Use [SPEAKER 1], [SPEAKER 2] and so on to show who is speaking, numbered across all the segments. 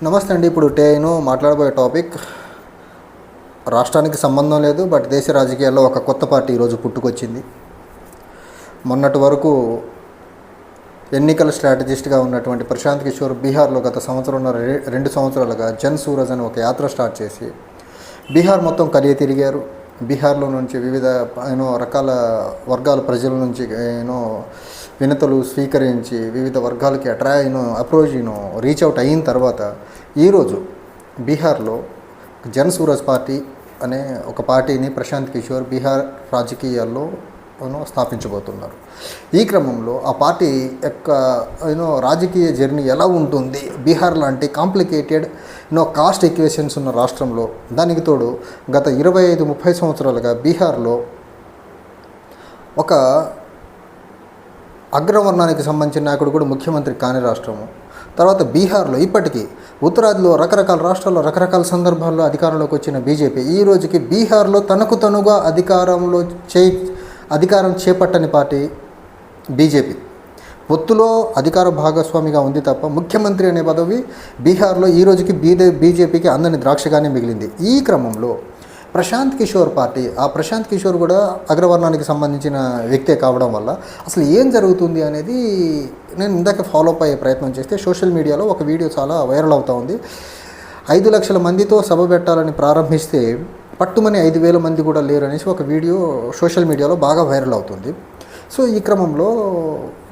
[SPEAKER 1] నమస్తే అండి. ఇప్పుడు నేను మాట్లాడబోయే టాపిక్ రాష్ట్రానికి సంబంధం లేదు, బట్ దేశ రాజకీయాల్లో ఒక కొత్త పార్టీ ఈరోజు పుట్టుకొచ్చింది. మొన్నటి వరకు ఎన్నికల స్ట్రాటజిస్ట్గా ఉన్నటువంటి ప్రశాంత్ కిషోర్ బీహార్లో గత రెండు సంవత్సరాలుగా జన్ సూరజ్ అని ఒక యాత్ర స్టార్ట్ చేసి బీహార్ మొత్తం కలియ తిరిగారు. బీహార్లో నుంచి వివిధ రకాల వర్గాల ప్రజల నుంచి వినతులు స్వీకరించి వివిధ వర్గాలకి అప్రోచ్ రీచ్ అవుట్ అయిన తర్వాత ఈరోజు బీహార్లో జన్ సూరజ్ పార్టీ అనే ఒక పార్టీని ప్రశాంత్ కిషోర్ బీహార్ రాజకీయాల్లో స్థాపించబోతున్నారు. ఈ క్రమంలో ఆ పార్టీ యొక్క రాజకీయ జర్నీ ఎలా ఉంటుంది, బీహార్ లాంటి కాంప్లికేటెడ్ కాస్ట్ ఈక్వేషన్స్ ఉన్న రాష్ట్రంలో, దానికి తోడు గత 25-30 సంవత్సరాలుగా బీహార్లో ఒక అగ్రవర్ణానికి సంబంధించిన నాయకుడు కూడా ముఖ్యమంత్రి కాని రాష్ట్రము. తర్వాత బీహార్లో ఇప్పటికీ ఉత్తరాదిలో రకరకాల రాష్ట్రాల్లో రకరకాల సందర్భాల్లో అధికారంలోకి వచ్చిన బీజేపీ ఈ రోజుకి బీహార్లో తనగా అధికారం చేపట్టని పార్టీ బీజేపీ. పొత్తులో అధికార భాగస్వామిగా ఉంది తప్ప ముఖ్యమంత్రి అనే పదవి బీహార్లో ఈ రోజుకి బీజేపీకి అందని ద్రాక్షగానే మిగిలింది. ఈ క్రమంలో ప్రశాంత్ కిషోర్ పార్టీ, ఆ ప్రశాంత్ కిషోర్ కూడా అగ్రవర్ణానికి సంబంధించిన వ్యక్తే కావడం వల్ల అసలు ఏం జరుగుతుంది అనేది నేను ఇందాక ఫాలో అప్ అయ్యే ప్రయత్నం చేస్తే సోషల్ మీడియాలో ఒక వీడియో చాలా వైరల్ అవుతూ ఉంది. 5 లక్షల మందితో సభ పెట్టాలని ప్రారంభిస్తే పట్టుమని 5,000 మంది కూడా లేరు అనేసి ఒక వీడియో సోషల్ మీడియాలో బాగా వైరల్ అవుతుంది. సో ఈ క్రమంలో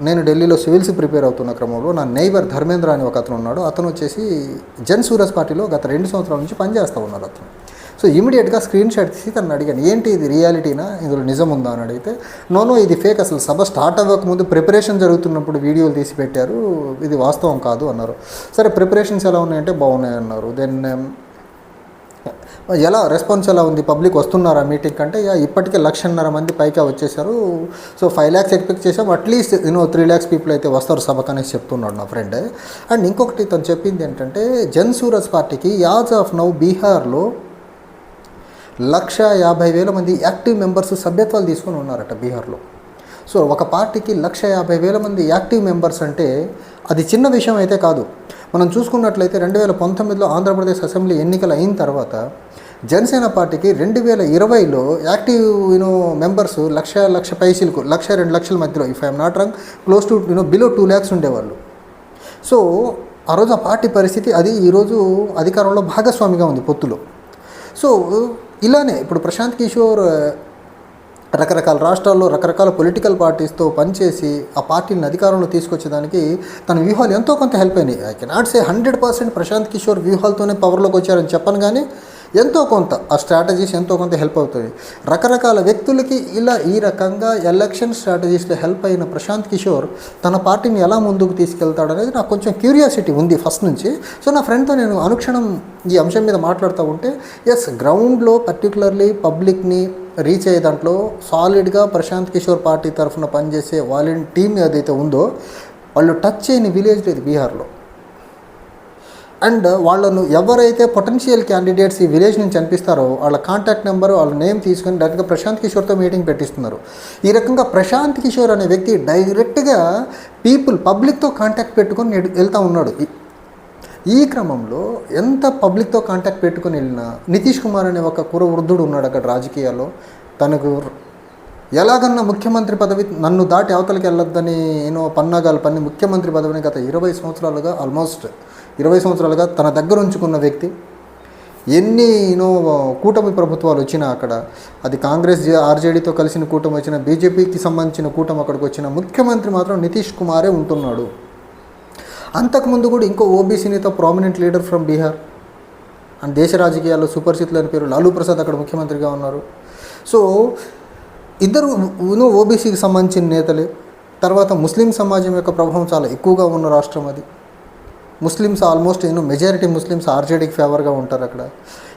[SPEAKER 1] నేను ఢిల్లీలో సివిల్స్ ప్రిపేర్ అవుతున్న క్రమంలో నా నైబర్ ధర్మేంద్ర అని ఒక అతను ఉన్నాడు. అతను వచ్చేసి జన్ సూరజ్ పార్టీలో గత 2 సంవత్సరాల నుంచి పనిచేస్తూ ఉన్నారు అతను. సో ఇమీడియట్గా స్క్రీన్ షాట్ తీసి తను అడిగాను, ఏంటి ఇది రియాలిటీనా, ఇందులో నిజం ఉందా అని అడిగితే, నో ఇది ఫేక్, అసలు సభ స్టార్ట్ అవ్వకముందు ప్రిపరేషన్ జరుగుతున్నప్పుడు వీడియోలు తీసి పెట్టారు, ఇది వాస్తవం కాదు అన్నారు. సరే ప్రిపరేషన్స్ ఎలా ఉన్నాయంటే బాగున్నాయి అన్నారు. దెన్ ఎలా రెస్పాన్స్ ఎలా ఉంది, పబ్లిక్ వస్తున్నారా మీటింగ్ అంటే, ఇప్పటికే 1,50,000 మంది పైగా వచ్చేసారు. సో 5 lakhs ఎక్స్పెక్ట్ చేసాం, అట్లీస్ట్ 3 lakhs పీపుల్ అయితే వస్తారు సభకు అనేసి చెప్తున్నాడు నా ఫ్రెండ్. అండ్ ఇంకొకటి తను చెప్పింది ఏంటంటే, జన్ సూరజ్ పార్టీకి యాజ్ ఆఫ్ నౌ బీహార్లో 1,50,000 మంది యాక్టివ్ మెంబర్స్ సభ్యత్వాలు తీసుకొని ఉన్నారట బీహార్లో. సో ఒక పార్టీకి 1,50,000 మంది యాక్టివ్ మెంబర్స్ అంటే అది చిన్న విషయం అయితే కాదు. మనం చూసుకున్నట్లయితే 2019లో ఆంధ్రప్రదేశ్ అసెంబ్లీ ఎన్నికలు అయిన తర్వాత జనసేన పార్టీకి 2020లో యాక్టివ్ మెంబర్స్ 1,00,000 పైసలకు 1,00,000-2 లక్షల మధ్యలో, if I'm not wrong, close to below 2 lakhs ఉండేవాళ్ళు. సో ఆ రోజు ఆ పార్టీ పరిస్థితి అది ఈరోజు అధికారంలో భాగస్వామిగా ఉంది పొత్తులో. సో ఇలానే ఇప్పుడు ప్రశాంత్ కిషోర్ రకరకాల రాష్ట్రాల్లో రకరకాల పొలిటికల్ పార్టీస్తో పనిచేసి ఆ పార్టీని అధికారంలో తీసుకొచ్చేదానికి తన వ్యూహాలు ఎంతో కొంత హెల్ప్ అయినాయి. I cannot say 100% Prashant Kishor వ్యూహాలతోనే పవర్లోకి వచ్చారని చెప్పను, కానీ ఎంతో కొంత ఆ స్ట్రాటజీస్ ఎంతో కొంత హెల్ప్ అవుతుంది. రకరకాల వ్యక్తులకి ఈ రకంగా ఎలక్షన్ స్ట్రాటజీస్లో హెల్ప్ అయిన ప్రశాంత్ కిషోర్ తన పార్టీని ఎలా ముందుకు తీసుకెళ్తాడు అనేది నాకు కొంచెం క్యూరియాసిటీ ఉంది ఫస్ట్ నుంచి. సో నా ఫ్రెండ్తో నేను అనుక్షణం ఈ అంశం మీద మాట్లాడుతూ ఉంటే, ఎస్, గ్రౌండ్లో పర్టికులర్లీ పబ్లిక్ని రీచ్ అయ్యే దాంట్లో సాలిడ్గా ప్రశాంత్ కిషోర్ పార్టీ తరఫున పనిచేసే వాలంటీర్ టీం ఏదైతే ఉందో వాళ్ళు టచ్ చేయని విలేజ్ లేదు బీహార్లో. అండ్ వాళ్ళను ఎవరైతే పొటెన్షియల్ క్యాండిడేట్స్ ఈ విలేజ్ నుంచి అనిపిస్తారో వాళ్ళ కాంటాక్ట్ నెంబరు, వాళ్ళ నేమ్ తీసుకొని డైరెక్ట్గా ప్రశాంత్ కిషోర్తో మీటింగ్ పెట్టిస్తున్నారు. ఈ రకంగా ప్రశాంత్ కిషోర్ అనే వ్యక్తి డైరెక్ట్గా పబ్లిక్తో కాంటాక్ట్ పెట్టుకొని వెళ్తూ ఉన్నాడు. ఈ క్రమంలో ఎంత పబ్లిక్తో కాంటాక్ట్ పెట్టుకుని వెళ్ళినా నితీష్ కుమార్ అనే ఒక వృద్ధుడు ఉన్నాడు అక్కడ రాజకీయాల్లో. తనకు ఎలాగన్నా ముఖ్యమంత్రి పదవి నన్ను దాటి అవతలకి వెళ్ళొద్దని పన్నాగాలు పన్ని ముఖ్యమంత్రి పదవిని గత 20 సంవత్సరాలుగా ఆల్మోస్ట్ 20 సంవత్సరాలుగా తన దగ్గర ఉంచుకున్న వ్యక్తి. ఎన్ని కూటమి ప్రభుత్వాలు వచ్చినా అక్కడ, అది కాంగ్రెస్ ఆర్జేడీతో కలిసిన కూటమి వచ్చిన, బీజేపీకి సంబంధించిన కూటమి అక్కడికి వచ్చిన, ముఖ్యమంత్రి మాత్రం నితీష్ కుమారే ఉంటున్నాడు. అంతకుముందు కూడా ఇంకో ఓబీసీ నేత, prominent leader from Bihar and దేశ రాజకీయాల్లో సుపరిచితులు అని పేరు లాలూ ప్రసాద్ అక్కడ ముఖ్యమంత్రిగా ఉన్నారు. సో ఇద్దరు ఓబీసీకి సంబంధించిన నేతలే. తర్వాత ముస్లిం సమాజం యొక్క ప్రభావం చాలా ఎక్కువగా ఉన్న రాష్ట్రం అది. ముస్లిమ్స్ ఆల్మోస్ట్ మెజారిటీ ముస్లిమ్స్ ఆర్జేడీకి ఫేవర్గా ఉంటారు అక్కడ.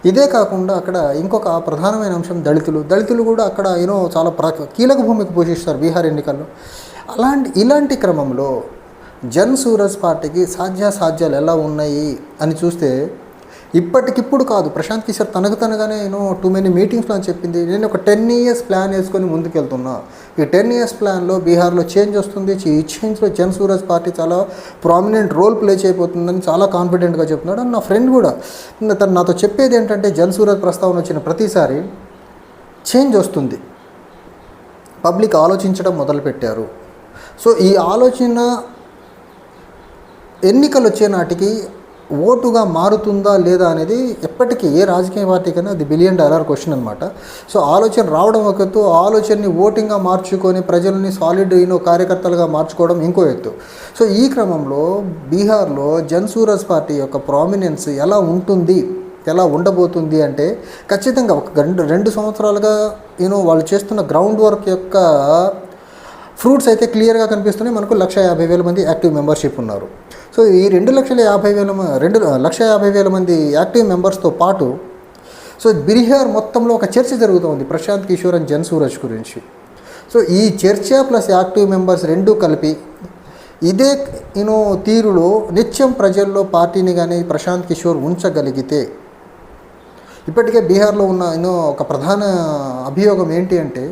[SPEAKER 1] ఇదే కాకుండా అక్కడ ఇంకొక ప్రధానమైన అంశం దళితులు కూడా అక్కడ చాలా కీలక భూమికి పోషిస్తారు బీహార్ ఎన్నికల్లో. ఇలాంటి క్రమంలో జన్ సూరజ్ పార్టీకి సాధ్యాసాధ్యాలు ఎలా ఉన్నాయి అని చూస్తే ఇప్పటికిప్పుడు కాదు, ప్రశాంత్ కిషోర్ తనకు తనగానే టూ మెనీ మీటింగ్స్లో అని చెప్పింది, నేను ఒక 10 years ప్లాన్ వేసుకొని ముందుకెళ్తున్నా. ఈ 10 years ప్లాన్లో బీహార్లో చేంజ్ వస్తుంది, ఈ చేంజ్లో జన్సూరజ్ పార్టీ చాలా ప్రామినెంట్ రోల్ ప్లే చేయబోతుందని చాలా కాన్ఫిడెంట్గా చెప్తున్నాడు. అని నా ఫ్రెండ్ కూడా తను నాతో చెప్పేది ఏంటంటే, జన్సూరజ్ ప్రస్తావన వచ్చిన ప్రతిసారి చేంజ్ వస్తుంది, పబ్లిక్ ఆలోచించడం మొదలుపెట్టారు. సో ఈ ఆలోచన ఎన్నికలు వచ్చే నాటికి ఓటుగా మారుతుందా లేదా అనేది ఎప్పటికీ ఏ రాజకీయ పార్టీకైనా అది $1 billion క్వశ్చన్ అనమాట. సో ఆలోచన రావడం ఒక ఎత్తు, ఆలోచనని ఓటింగ్గా మార్చుకొని ప్రజల్ని సాలిడ్ కార్యకర్తలుగా మార్చుకోవడం ఇంకో ఎత్తు. సో ఈ క్రమంలో బీహార్లో జన్సూరజ్ పార్టీ యొక్క ప్రామినెన్స్ ఎలా ఉంటుంది, ఎలా ఉండబోతుంది అంటే, ఖచ్చితంగా ఒక 2 సంవత్సరాలుగా వాళ్ళు చేస్తున్న గ్రౌండ్ వర్క్ యొక్క ఫ్రూట్స్ అయితే క్లియర్గా కనిపిస్తున్నాయి. మనకు 1,50,000 మంది యాక్టివ్ మెంబర్షిప్ ఉన్నారు. సో ఈ 2,50,000 మంది యాక్టివ్ మెంబర్స్తో పాటు సో బీహార్ మొత్తంలో ఒక చర్చ జరుగుతుంది ప్రశాంత్ కిషోర్ అండ్ జన్సూరజ్ గురించి. సో ఈ చర్చ ప్లస్ యాక్టివ్ మెంబర్స్ రెండూ కలిపి ఇదే తీరులో నిత్యం ప్రజల్లో పార్టీని కానీ ప్రశాంత్ కిషోర్ ఉంచగలిగితే, ఇప్పటికే బీహార్లో ఉన్న ఒక ప్రధాన అభియోగం ఏంటి అంటే,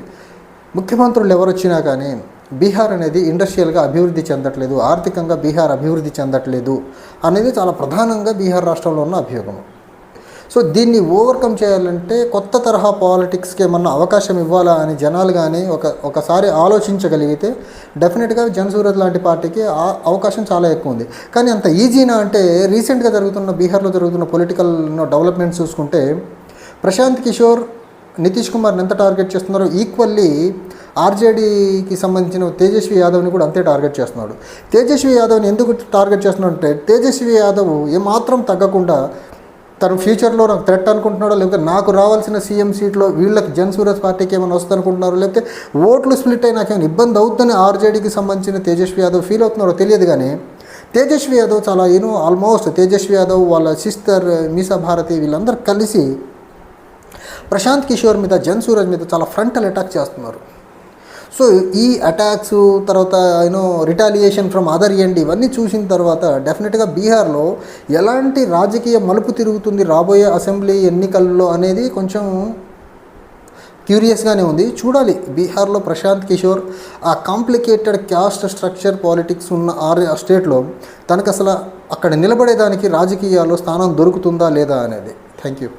[SPEAKER 1] ముఖ్యమంత్రులు ఎవరు వచ్చినా కానీ బీహార్ అనేది ఇండస్ట్రియల్గా అభివృద్ధి చెందట్లేదు, ఆర్థికంగా బీహార్ అభివృద్ధి చెందట్లేదు అనేది చాలా ప్రధానంగా బీహార్ రాష్ట్రంలో ఉన్న అభియోగం. సో దీన్ని ఓవర్కమ్ చేయాలంటే కొత్త తరహా పాలిటిక్స్కి ఏమన్నా అవకాశం ఇవ్వాలా అని జనాలు కానీ ఒకసారి ఆలోచించగలిగితే డెఫినెట్గా జన్సూరజ్ లాంటి పార్టీకి ఆ అవకాశం చాలా ఎక్కువ ఉంది. కానీ అంత ఈజీనా అంటే, రీసెంట్గా బీహార్లో జరుగుతున్న పొలిటికల్ డెవలప్మెంట్స్ చూసుకుంటే, ప్రశాంత్ కిషోర్ నితీష్ కుమార్ని ఎంత టార్గెట్ చేస్తున్నారో ఈక్వల్లీ ఆర్జేడీకి సంబంధించిన తేజస్వి యాదవ్ని కూడా అంతే టార్గెట్ చేస్తున్నాడు. తేజస్వి యాదవ్ని ఎందుకు టార్గెట్ చేస్తున్నాడు అంటే, తేజస్వి యాదవ్ ఏమాత్రం తగ్గకుండా తను ఫ్యూచర్లో నాకు థ్రెట్ అనుకుంటున్నాడో, లేకపోతే నాకు రావాల్సిన సీఎం సీట్లో వీళ్ళకి జన్సూరజ్ పార్టీకి ఏమైనా వస్తుంది అనుకుంటున్నారో, లేకపోతే ఓట్లు స్ప్లిట్ అయి నాకేమైనా ఇబ్బంది అవుతుందని ఆర్జేడీకి సంబంధించిన తేజస్వి యాదవ్ ఫీల్ అవుతున్నాడో తెలియదు. కానీ తేజస్వి యాదవ్ చాలా ఆల్మోస్ట్ తేజస్వి యాదవ్ వాళ్ళ సిస్టర్ మీసా భారతి వీళ్ళందరూ కలిసి ప్రశాంత్ కిషోర్ మీద, జన్సూరజ్ మీద చాలా ఫ్రంటల్ అటాక్ చేస్తున్నారు. సో ఈ అటాక్స్ తర్వాత రిటాలియేషన్ ఫ్రమ్ అదర్ ఎండ్ ఇవన్నీ చూసిన తర్వాత డెఫినెట్గా బీహార్లో ఎలాంటి రాజకీయ మలుపు తిరుగుతుంది రాబోయే అసెంబ్లీ ఎన్నికల్లో అనేది కొంచెం క్యూరియస్గానే ఉంది. చూడాలి బీహార్లో ప్రశాంత్ కిషోర్ ఆ కాంప్లికేటెడ్ క్యాస్ట్ స్ట్రక్చర్ పాలిటిక్స్ ఉన్న ఆ స్టేట్లో తనకు అసలు అక్కడ నిలబడేదానికి రాజకీయాల్లో స్థానం దొరుకుతుందా లేదా అనేది. Thank you.